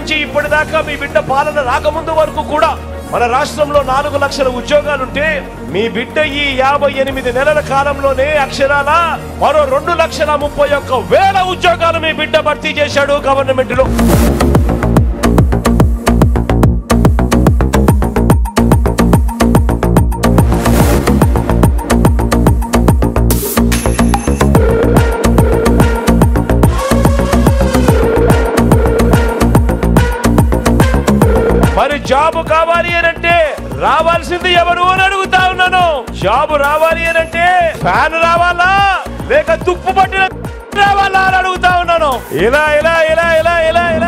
నుంచి ఇప్పటిదాకా మీ బిడ్డ పాలన రాకముందు వరకు కూడా మన రాష్ట్రంలో 4 లక్షల ఉద్యోగాలుంటే మీ బిడ్డ ఈ 58 నెలల కాలంలోనే అక్షరాల మరో 2,31,000 ఉద్యోగాలు మీ బిడ్డ భర్తీ చేశాడు గవర్నమెంట్ లో. మరి జాబ్ కావాలి అనంటే రావాల్సింది ఎవరు అని అడుగుతా ఉన్నాను. జాబ్ రావాలి అనంటే ఫ్యాన్ రావాలా లేక తుప్పు పట్టిన రావాలా అని అడుగుతా ఉన్నాను. ఇలా ఇలా ఇలా ఇలా ఇలా ఇలా